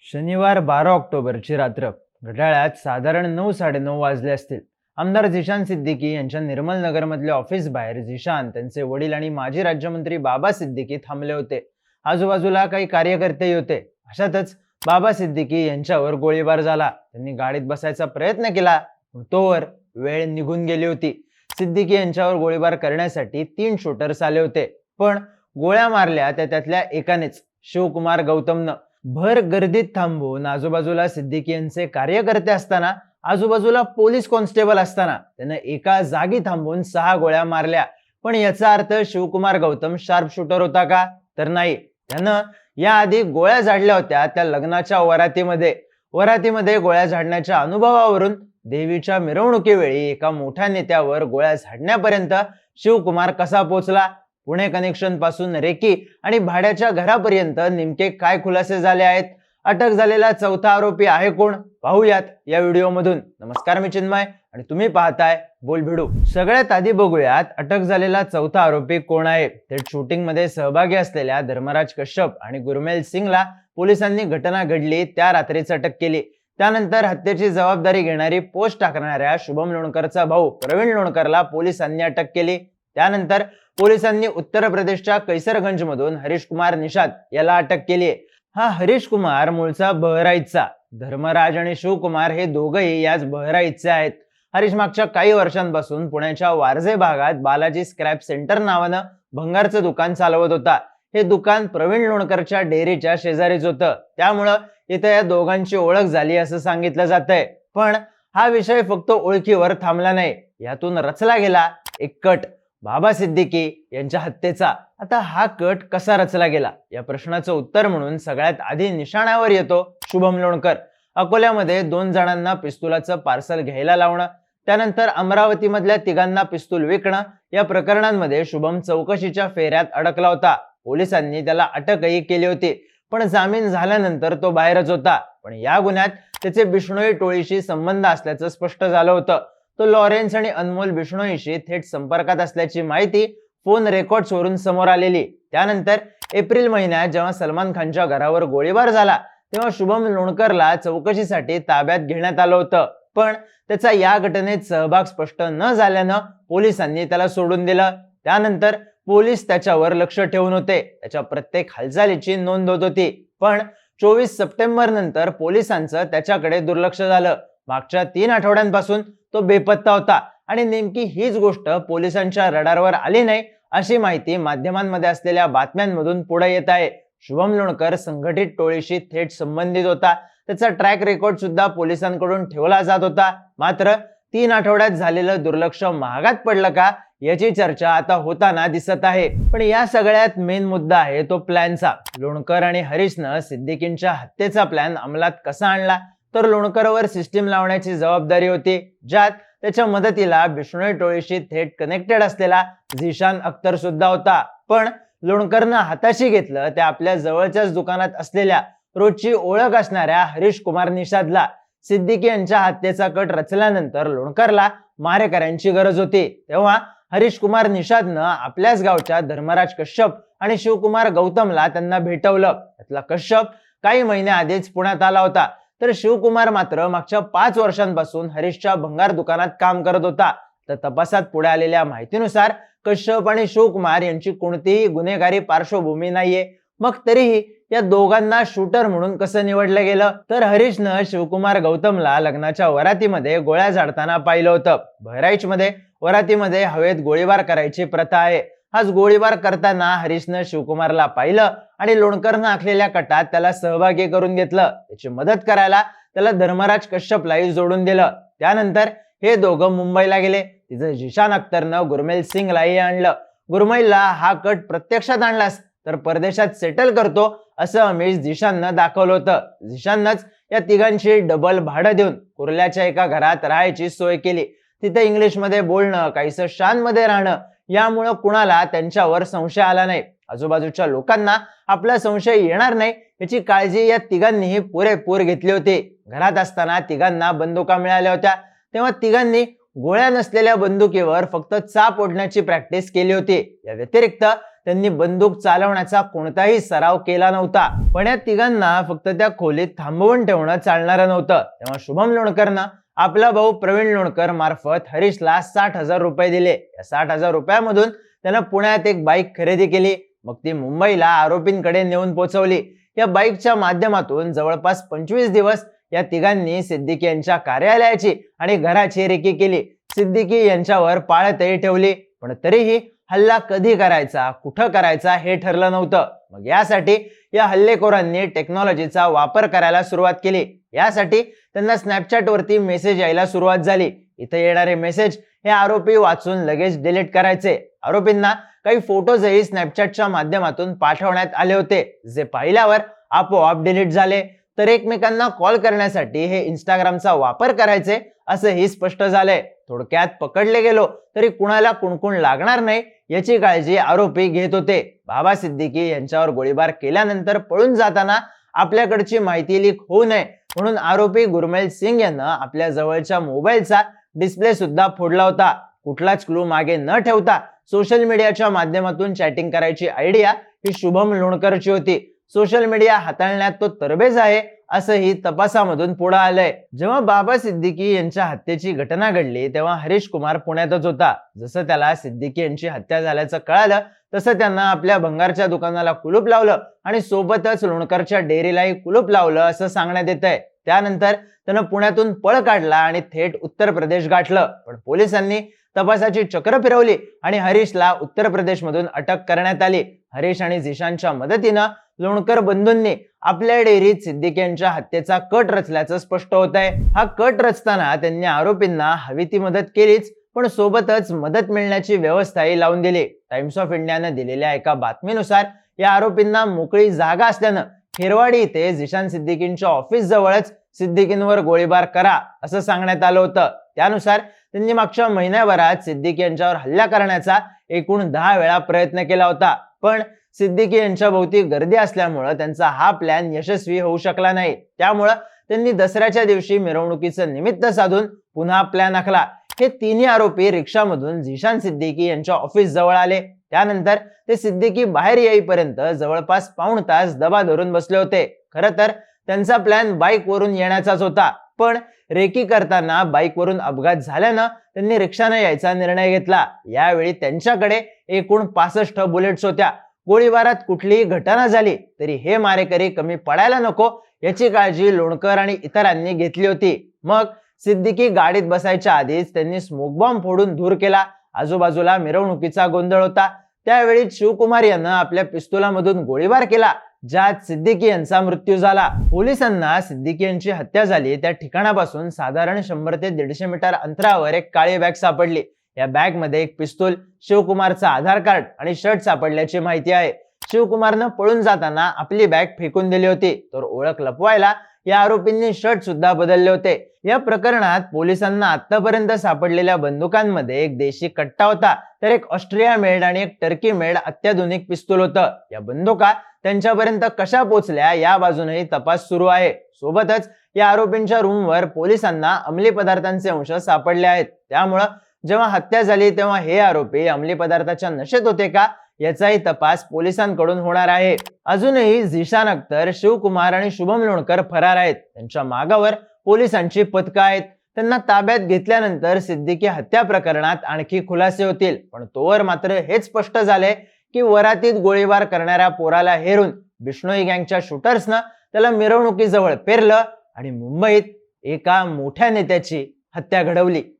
शनिवार 12 ऑक्टोबरची रात्र. घड्याळात साधारण 9:30 वाजले असतील. आमदार झिशान सिद्दीकी यांच्या निर्मल नगरमधल्या ऑफिस बाहेर झिशान, त्यांचे वडील आणि माजी राज्यमंत्री बाबा सिद्दीकी थांबले होते. आजूबाजूला काही कार्यकर्तेही होते. अशातच बाबा सिद्दीकी यांच्यावर गोळीबार झाला. त्यांनी गाडीत बसायचा प्रयत्न केला, पण तोवर वेळ निघून गेली होती. सिद्दीकी यांच्यावर गोळीबार करण्यासाठी 3 शूटर्स आले होते, पण गोळ्या मारल्या त्यातल्या एकानेच, शिवकुमार गौतमनं. भर गर्दीत थांबून आजूबाजूला सिद्दीकी यांचे कार्यकर्ते असताना, आजूबाजूला पोलीस कॉन्स्टेबल असताना त्यानं एका जागी थांबून 6 गोळ्या मारल्या. पण याचा अर्थ शिवकुमार गौतम शार्प शूटर होता का? तर नाही. त्यानं याआधी गोळ्या झाडल्या होत्या त्या लग्नाच्या वरातीमध्ये गोळ्या झाडण्याच्या अनुभवावरून देवीच्या मिरवणुकीवेळी एका मोठ्या नेत्यावर गोळ्या झाडण्यापर्यंत शिवकुमार कसा पोहोचला? पुणे कनेक्शन पासून रेकी आणि भाड्याच्या घरापर्यंत नेमके काय खुलासे झाले आहेत? अटक झालेला चौथा आरोपी आहे कोण? पाहूयात या व्हिडिओमधून. नमस्कार, मी चिन्मय आणि तुम्ही पाहताय बोलभिडू. सगळ्यात आधी बघूयात अटक झालेला चौथा आरोपी कोण आहे. थेट शूटिंग मध्ये सहभागी असलेल्या धर्मराज कश्यप आणि गुरमेल सिंगला पोलिसांनी घटना घडली त्या रात्रीच अटक केली. त्यानंतर हत्येची जबाबदारी घेणारी पोस्ट टाकणाऱ्या शुभम लोणकरचा भाऊ प्रवीण लोणकरला पोलिसांनी अटक केली. त्यानंतर पोलिसांनी उत्तर प्रदेशच्या कैसरगंज मधून हरीश कुमार निषाद याला अटक केली. हा हरीश कुमार मूळचा बहराईचचा. धर्मराज आणि शिवकुमार हे दोघंही याच बहराईचचे आहेत. हरीश मागच्या काही वर्षांपासून पुण्याच्या वारजे भागात बालाजी स्क्रॅप सेंटर नावानं भंगारचं दुकान चालवत होता. हे दुकान प्रवीण लोणकरच्या डेअरीच्या शेजारीच होतं. त्यामुळं इथं या दोघांची ओळख झाली असं सांगितलं जातंय. पण हा विषय फक्त ओळखीवर थांबला नाही. यातून रचला गेला एक कट, बाबा सिद्दीकी यांच्या हत्येचा. आता हा कट कसा रचला गेला या प्रश्नाचं उत्तर म्हणून सगळ्यात आधी निशाण्यावर येतो शुभम लोणकर. अकोल्यामध्ये 2 जणांना पिस्तुलाचं पार्सल घ्यायला लावणं, त्यानंतर अमरावतीमधल्या 3घांना पिस्तूल विकणं, या प्रकरणांमध्ये शुभम चौकशीच्या फेऱ्यात अडकला होता. पोलिसांनी त्याला अटकही केली होती, पण जामीन झाल्यानंतर तो बाहेरच होता. पण या गुन्ह्यात त्याचे बिष्णोई टोळीशी संबंध असल्याचं स्पष्ट झालं होतं. तो लॉरेन्स आणि अनमोल बिष्णोईशी थेट संपर्कात असल्याची माहिती फोन रेकॉर्ड्स वरून समोर आलेली. त्यानंतर एप्रिल महिन्यात जेव्हा सलमान खानच्या घरावर गोळीबार झाला तेव्हा शुभम लोणकरला चौकशीसाठी ताब्यात घेण्यात आलं होतं. पण त्याचा या घटनेत सहभाग स्पष्ट न झाल्यानं पोलिसांनी त्याला सोडून दिलं. त्यानंतर पोलीस त्याच्यावर लक्ष ठेवून होते. त्याच्या प्रत्येक हालचालीची नोंद होत होती. पण 24 सप्टेंबर नंतर पोलिसांचं त्याच्याकडे दुर्लक्ष झालं. मागच्या 3 आठवड्यांपासून तो बेपत्ता होता आणि नेमकी हीच गोष्ट पोलिसांच्या रडारवर आली नाही अशी माहिती माध्यमांमध्ये असलेल्या बातम्यांमधून पुढे येत आहे. शुभम लोणकर संघटित टोळीशी थेट संबंधित होता. त्याचा ट्रॅक रेकॉर्ड सुद्धा पोलिसांकडून ठेवला जात होता. मात्र 3 आठवड्यात झालेलं दुर्लक्ष महागात पडलं का याची चर्चा आता होताना दिसत आहे. पण या सगळ्यात मेन मुद्दा आहे तो प्लॅनचा. लोणकर आणि हरीशनं सिद्दीकींच्या हत्येचा प्लॅन अंमलात कसा आणला? तर लोणकरवर सिस्टीम लावण्याची जबाबदारी होती, ज्यात त्याच्या मदतीला बिष्णोई टोळीशी थेट कनेक्टेड असलेला झिशान अख्तर सुद्धा होता. पण लोणकरनं हाताशी घेतलं त्या आपल्या जवळच्याच दुकानात असलेल्या रोजची ओळख असणाऱ्या हरीश कुमार निषादला. सिद्दीकी यांच्या हत्येचा कट रचल्यानंतर लोणकरला मारेकऱ्यांची गरज होती. तेव्हा हरीश कुमार निषादनं आपल्याच गावच्या धर्मराज कश्यप आणि शिवकुमार गौतमला त्यांना भेटवलं. त्यातला कश्यप काही महिन्याआधीच पुण्यात आला होता, तर शिवकुमार मात्र मागच्या 5 वर्षांपासून हरीशच्या भंगार दुकानात काम करत होता. तर तपासात पुढे आलेल्या माहितीनुसार कश्यप आणि शिवकुमार यांची कोणतीही गुन्हेगारी पार्श्वभूमी नाहीये. मग तरीही या दोघांना शूटर म्हणून कसं निवडलं गेलं? तर हरीशनं शिवकुमार गौतमला लग्नाच्या वरातीमध्ये गोळ्या झाडताना पाहिलं होतं. बहराईचमध्ये वरातीमध्ये हवेत गोळीबार करायची प्रथा आहे. हाच गोळीबार करताना हरीशनं शिवकुमारला पाहिलं आणि लोणकरनं आखलेल्या कटात त्याला सहभागी करून घेतलं. त्याची मदत करायला त्याला धर्मराज कश्यपलाही जोडून दिलं. त्यानंतर हे दोघं मुंबईला गेले. तिथं झिशान अख्तरनं गुरमेल सिंगलाही आणलं. गुरमेलला हा कट प्रत्यक्षात आणलास तर परदेशात सेटल करतो असं अमिष झिशाननं दाखवलं होतं. झिशाननंच या 3घांची डबल भाडं देऊन कुर्ल्याच्या एका घरात राहायची सोय केली. तिथे इंग्लिशमध्ये बोलणं, काहीसं शानमध्ये राहणं, यामुळं कुणाला त्यांच्यावर संशय आला नाही. आजूबाजूच्या लोकांना आपला संशय येणार नाही याची काळजी या 3घांनीही पुरेपूर घेतली होती. घरात असताना 3घांना बंदुका मिळाल्या होत्या. तेव्हा 3घांनी गोळ्या नसलेल्या बंदुकीवर फक्त चाप ओढण्याची प्रॅक्टिस केली होती. या व्यतिरिक्त त्यांनी बंदूक चालवण्याचा कोणताही सराव केला नव्हता. पण या तिघांना फक्त त्या खोलीत थांबवून ठेवणं चालणारं नव्हतं. तेव्हा शुभम लोणकरनं आपला भाऊ प्रवीण लोणकर मार्फत हरीशला 60,000 रुपये दिले. या 60,000 रुपयामधून त्यानं पुण्यात एक बाईक खरेदी केली. मग ती मुंबईला आरोपींकडे नेऊन पोहोचवली. या बाईकच्या माध्यमातून जवळपास 25 दिवस या तिघांनी सिद्दीकी यांच्या कार्यालयाची आणि घराची रेकी केली. सिद्दीकी यांच्यावर पाळतही ठेवली. पण तरीही हल्ला कधी करायचा, कुठं करायचा हे ठरलं नव्हतं. मग यासाठी या हल्लेखोरांनी टेक्नॉलॉजीचा वापर करायला सुरुवात केली. यासाठी त्यांना स्नॅपचॅटवरती मेसेज यायला सुरुवात झाली. इथे येणारे मेसेज हे आरोपी वाचून लगेच डिलीट करायचे. आरोपींना काही फोटोजही स्नॅपचॅटच्या माध्यमातून पाठवण्यात आले होते, जे पाहिल्यावर आपोआप डिलीट झाले. तर एकमेकांना कॉल करण्यासाठी हे इंस्टाग्रामचा वापर करायचे असंही स्पष्ट झालंय. थोडक्यात पकडले गेलो तरी कुणाला कुणकुण लागणार नाही याची काळजी आरोपी घेत होते. बाबा सिद्दीकी यांच्यावर गोळीबार केल्यानंतर पळून जाताना आपल्याकडची माहिती लीक होऊ नये म्हणून आरोपी गुरमेल सिंग यांना आपल्या जवळच्या मोबाईलचा डिस्प्ले सुद्धा फोडला होता. कुठलाच क्लू मागे न ठेवता सोशल मीडियाच्या माध्यमातून चॅटिंग करायची आयडिया ही शुभम लोणकरची होती. सोशल मीडिया हाताळण्यात तो तरबेज आहे असंही तपासामधून पुढे आलंय. जेव्हा बाबा सिद्दीकी यांच्या हत्येची घटना घडली तेव्हा हरीश कुमार पुण्यातच होता. जसं त्याला सिद्दीकी यांची हत्या झाल्याचं कळालं तसं त्यांना आपल्या भंगारच्या दुकानाला कुलूप लावलं आणि सोबतच लोणकरच्या डेअरीलाही कुलूप लावलं असं सांगण्यात येतंय. त्यानंतर त्यानं पुण्यातून पळ काढला आणि थेट उत्तर प्रदेश गाठलं. पण पोलिसांनी तपासाची चक्र फिरवली आणि हरीशला उत्तर प्रदेशमधून अटक करण्यात आली. हरीश आणि झिशानच्या मदतीनं लोणकर बंधूंनी आपल्या डेअरीत सिद्दीकी यांच्या हत्येचा कट रचल्याचं स्पष्ट होत आहे. हा कट रचताना त्यांनी आरोपींना हवी ती मदत केलीच, पण सोबतच मदत मिळण्याची व्यवस्थाही लावून दिली. टाइम्स ऑफ इंडियानं दिलेल्या एका बातमीनुसार या आरोपींना मोकळी जागा असल्यानं हिरवाडी इथे झिशान सिद्दीकींच्या ऑफिस जवळच सिद्दीकींवर गोळीबार करा असं सांगण्यात आलं होतं. त्यानुसार त्यांनी मागच्या महिन्याभरात सिद्दीकी यांच्यावर हल्ला करण्याचा एकूण 10 वेळा प्रयत्न केला होता. पण सिद्दीकी यांच्या भोवती गर्दी असल्यामुळे त्यांचा हा प्लॅन यशस्वी होऊ शकला नाही. त्यामुळे त्यांनी दसऱ्याच्या दिवशी मिरवणुकीचं निमित्त साधून पुन्हा प्लॅन आखला. हे तिन्ही आरोपी रिक्षामधून झिशान सिद्दीकी यांच्या ऑफिस जवळ आले. त्यानंतर ते सिद्दीकी बाहेर येईपर्यंत जवळपास पाऊण तास दबा धरून बसले होते. खरं तर त्यांचा प्लॅन बाईक वरून येण्याचाच होता, पण रेकी करताना बाईकवरून अपघात झाल्यानं त्यांनी रिक्षानं यायचा निर्णय घेतला. यावेळी त्यांच्याकडे एकूण 65 बुलेट्स होत्या. गोळीबारात कुठलीही घटना झाली तरी हे मारेकरी कमी पडायला नको याची काळजी लोणकर आणि इतरांनी घेतली होती. मग सिद्दीकी गाडीत बसायच्या आधीच त्यांनी स्मोक बॉम्ब फोडून धूर केला. आजूबाजूला मिरवणुकीचा गोंधळ होता. त्यावेळी शिवकुमार यांना आपल्या पिस्तुलामधून गोळीबार केला, ज्यात सिद्दीकी यांचा मृत्यू झाला. पोलिसांना सिद्दीकी यांची हत्या झाली त्या ठिकाणापासून साधारण 100 ते 150 मीटर अंतरावर एक काळी बॅग सापडली. या बॅग मध्ये एक पिस्तूल, शिवकुमारचा आधार कार्ड आणि शर्ट सापडल्याची माहिती आहे. शिवकुमारनं पळून जाताना आपली बॅग फेकून दिली होती, तर ओळख लपवायला या आरोपींनी शर्ट सुद्धा बदलले होते. या प्रकरणात पोलिसांना आतापर्यंत सापडलेल्या बंदुकांमध्ये एक देशी कट्टा होता, तर एक ऑस्ट्रिया मेड आणि एक टर्की मेड अत्याधुनिक पिस्तूल होतं. या बंदुका त्यांच्यापर्यंत कशा पोहोचल्या या बाजूनही तपास सुरू आहे. सोबतच या आरोपींच्या रूमवर पोलिसांना अंमली पदार्थांचे अंश सापडले आहेत. त्यामुळं जेव्हा हत्या झाली तेव्हा हे आरोपी अंमली पदार्थाच्या नशेत होते का याचाही तपास पोलिसांकडून होणार आहे. अजूनही झिशान अख्तर, शिवकुमार आणि शुभम लोणकर फरार आहेत. त्यांच्या मागावर पोलिसांची पथकं आहेत. त्यांना ताब्यात घेतल्यानंतर सिद्दीकी हत्या प्रकरणात आणखी खुलासे होतील. पण तोवर मात्र हेच स्पष्ट झाले की वरातीत गोळीबार करणाऱ्या पोराला हेरून बिश्नोई गँगच्या शूटर्सनं त्याला मिरवणुकीजवळ पेरलं आणि मुंबईत एका मोठ्या नेत्याची हत्या घडवली.